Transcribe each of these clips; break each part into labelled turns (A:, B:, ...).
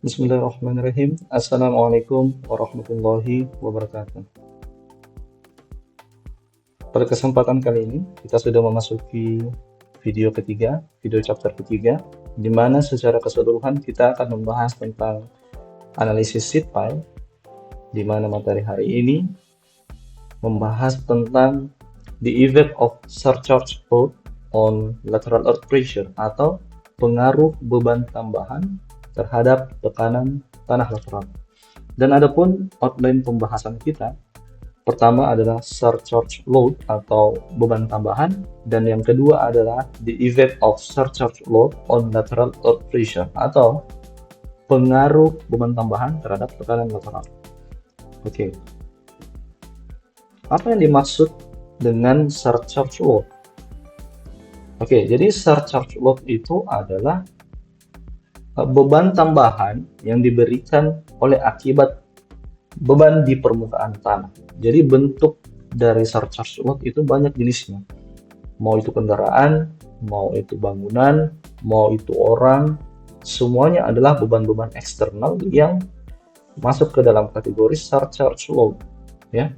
A: Bismillahirrahmanirrahim. Assalamualaikum warahmatullahi wabarakatuh. Pada kesempatan kali ini, kita sudah memasuki video ketiga, video chapter ketiga, di mana secara keseluruhan kita akan membahas tentang analisis seed file, di mana materi hari ini membahas tentang the effect of surcharge load on lateral earth pressure atau pengaruh beban tambahan terhadap tekanan tanah lateral. Dan adapun outline pembahasan kita, pertama adalah surcharge load atau beban tambahan, dan yang kedua adalah the effect of surcharge load on lateral earth pressure atau pengaruh beban tambahan terhadap tekanan lateral. Oke. Apa yang dimaksud dengan surcharge load? Oke, jadi surcharge load itu adalah beban tambahan yang diberikan oleh akibat beban di permukaan tanah. Jadi bentuk dari surcharge load itu banyak jenisnya. Mau itu kendaraan, mau itu bangunan, mau itu orang, semuanya adalah beban-beban eksternal yang masuk ke dalam kategori surcharge load, ya.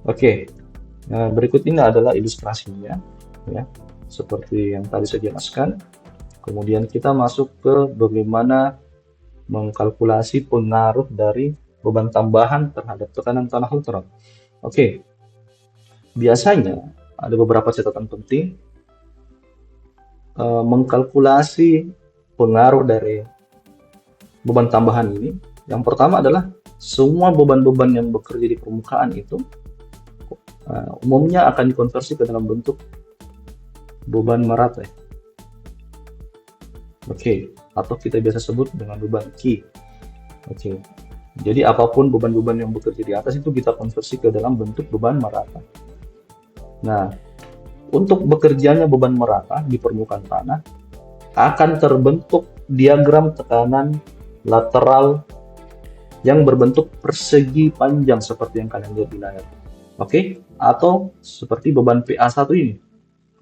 A: Oke. Nah, berikut ini adalah ilustrasinya, ya. Seperti yang tadi saya jelaskan. Kemudian kita masuk ke bagaimana mengkalkulasi pengaruh dari beban tambahan terhadap tekanan tanah lateral. Oke, biasanya ada beberapa catatan penting mengkalkulasi pengaruh dari beban tambahan ini. Yang pertama adalah semua beban-beban yang bekerja di permukaan itu umumnya akan dikonversi ke dalam bentuk beban merata. Oke, atau kita biasa sebut dengan beban Q. Oke, jadi apapun beban-beban yang bekerja di atas itu kita konversi ke dalam bentuk beban merata. Nah, untuk bekerjanya beban merata di permukaan tanah akan terbentuk diagram tekanan lateral yang berbentuk persegi panjang seperti yang kalian lihat di layar. Oke, atau seperti beban PA1 ini.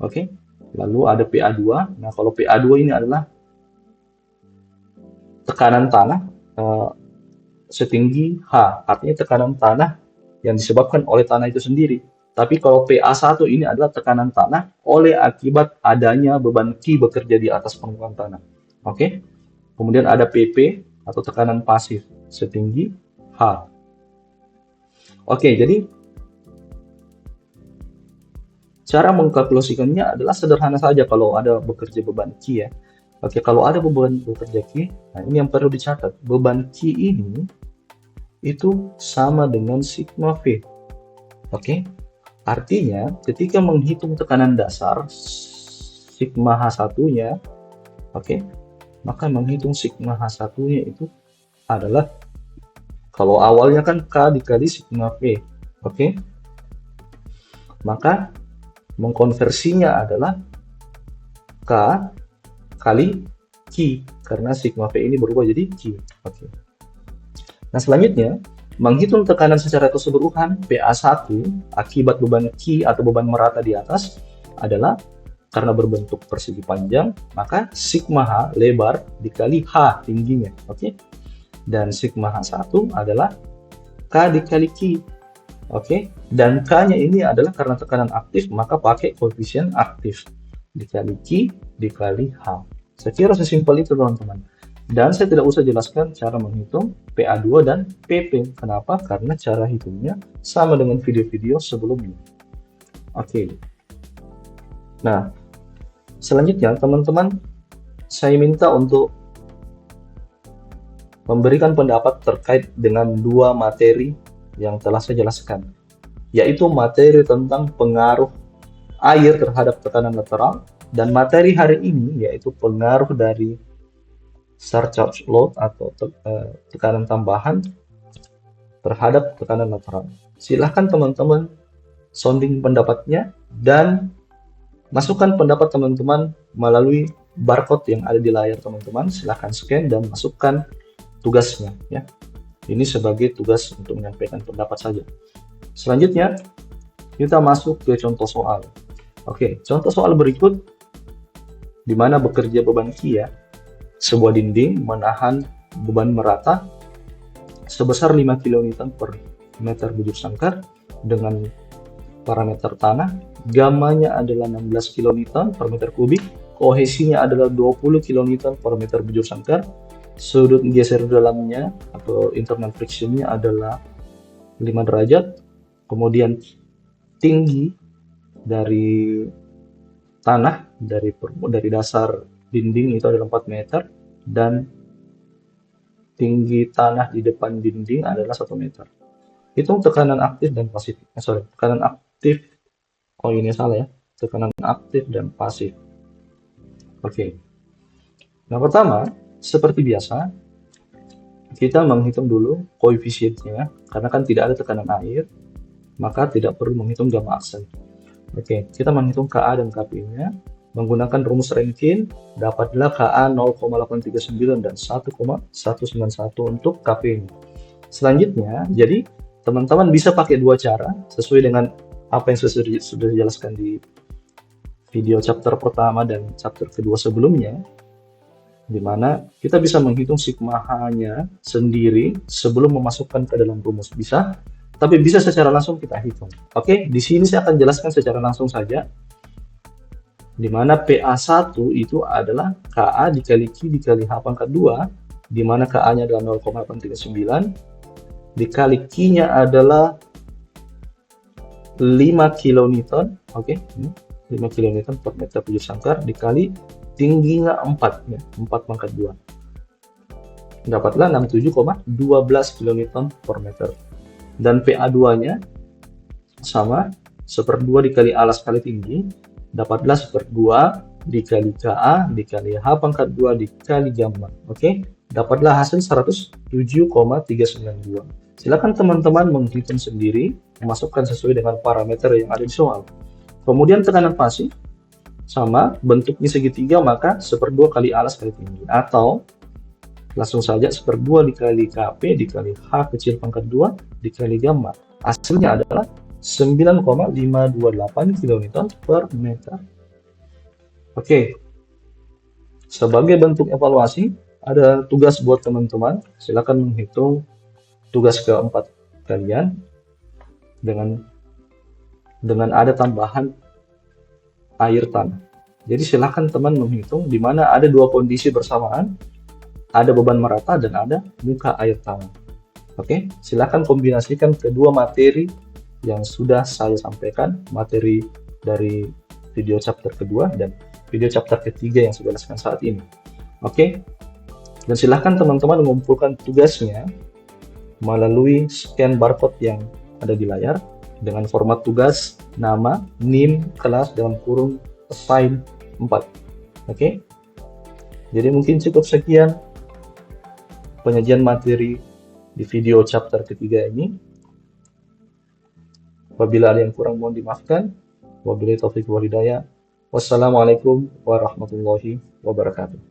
A: Oke, lalu ada PA2. Nah, kalau PA2 ini adalah tekanan tanah setinggi H, artinya tekanan tanah yang disebabkan oleh tanah itu sendiri. Tapi kalau PA1 ini adalah tekanan tanah oleh akibat adanya beban Q bekerja di atas permukaan tanah. Oke. Kemudian ada PP atau tekanan pasif setinggi H. Oke, jadi cara mengkalkulasikannya adalah sederhana saja kalau ada bekerja beban Q, ya. Oke, kalau ada beban bekerja Q, nah ini yang perlu dicatat. Beban Q ini itu sama dengan sigma V. Oke, artinya ketika menghitung tekanan dasar sigma H1-nya, oke, maka menghitung sigma H1-nya itu adalah, kalau awalnya kan K dikali sigma V, oke, maka mengkonversinya adalah K kali Q, karena sigma V ini berubah jadi Q. Oke. Nah, selanjutnya menghitung tekanan secara keseluruhan PA1 akibat beban Q atau beban merata di atas adalah, karena berbentuk persegi panjang, maka sigma H lebar dikali H tingginya. Oke. Dan sigma H1 adalah K dikali Q. Oke. Dan K-nya ini adalah karena tekanan aktif, maka pakai koefisien aktif dikali Q dikali H. Saya kira sesimpel itu, teman-teman. Dan saya tidak usah jelaskan cara menghitung PA2 dan PP. Kenapa? Karena cara hitungnya sama dengan video-video sebelumnya. Oke. Nah, selanjutnya teman-teman, saya minta untuk memberikan pendapat terkait dengan dua materi yang telah saya jelaskan, yaitu materi tentang pengaruh air terhadap tekanan lateral, dan materi hari ini yaitu pengaruh dari surcharge load atau tekanan tambahan terhadap tekanan lateral. Silahkan teman-teman sounding pendapatnya, dan masukkan pendapat teman-teman melalui barcode yang ada di layar teman-teman. Silahkan scan dan masukkan tugasnya ya. Ini sebagai tugas untuk menyampaikan pendapat saja. Selanjutnya kita masuk ke contoh soal. Oke, contoh soal berikut di mana bekerja beban Q ya. Sebuah dinding menahan beban merata sebesar 5 kN per meter bujur sangkar dengan parameter tanah, gamanya adalah 16 kN per meter kubik, kohesinya adalah 20 kN per meter bujur sangkar, sudut geser dalamnya atau internal frictionnya adalah 5 derajat, kemudian tinggi dari tanah dari dasar dinding itu adalah 4 meter, dan tinggi tanah di depan dinding adalah 1 meter. Hitung tekanan aktif dan pasif. Tekanan aktif. Oh, ini salah ya. Tekanan aktif dan pasif. Oke. Nah, pertama, seperti biasa, kita menghitung dulu koefisiennya. Karena kan tidak ada tekanan air, maka tidak perlu menghitung gamma aksen. Oke, kita menghitung Ka dan Kp-nya. Menggunakan rumus Rankine, dapatlah Ka 0,839 dan 1,191 untuk Kp-nya. Selanjutnya, jadi teman-teman bisa pakai dua cara sesuai dengan apa yang sudah dijelaskan di video chapter pertama dan chapter kedua sebelumnya, di mana kita bisa menghitung sigma H-nya sendiri sebelum memasukkan ke dalam rumus. Bisa, tapi bisa secara langsung kita hitung. Oke, di sini saya akan jelaskan secara langsung saja, di mana PA1 itu adalah Ka dikali Q dikali H pangkat 2, di mana Ka-nya adalah 0,839, dikali Q-nya adalah 5 kN, oke, 5 kN per meter bujur sangkar, dikali tingginya 4, ya, 4 pangkat 2. Dapatlah 67,12 kN per meter. Dan PA2-nya sama, 1/2 dikali alas kali tinggi, dapatlah 1/2 dikali Ka dikali H pangkat 2 dikali gamma. Oke, dapatlah hasil 107,392. Silakan teman-teman menghitung sendiri, memasukkan sesuai dengan parameter yang ada di soal. Kemudian tekanan pasif sama, bentuknya segitiga, maka 1/2 kali alas kali tinggi, atau langsung saja 1/2 dikali Kp dikali H kecil pangkat 2 dikali gamma. Hasilnya adalah 9,528 kN per meter. Oke, sebagai bentuk evaluasi, ada tugas buat teman-teman. Silakan menghitung tugas keempat kalian dengan ada tambahan air tanah. Jadi silakan teman menghitung di mana ada dua kondisi bersamaan, ada beban merata dan ada muka air tanah. Oke, silakan kombinasikan kedua materi yang sudah saya sampaikan, materi dari video chapter kedua dan video chapter ketiga yang saya jelaskan saat ini. Oke, dan silahkan teman-teman mengumpulkan tugasnya melalui scan barcode yang ada di layar dengan format tugas, nama, NIM, kelas dalam kurung assign 4. Oke, jadi mungkin cukup sekian penyajian materi di video chapter ketiga ini. Apabila ada yang kurang mohon dimaafkan. Wabillahi taufiq wal hidayah. Wassalamualaikum warahmatullahi wabarakatuh.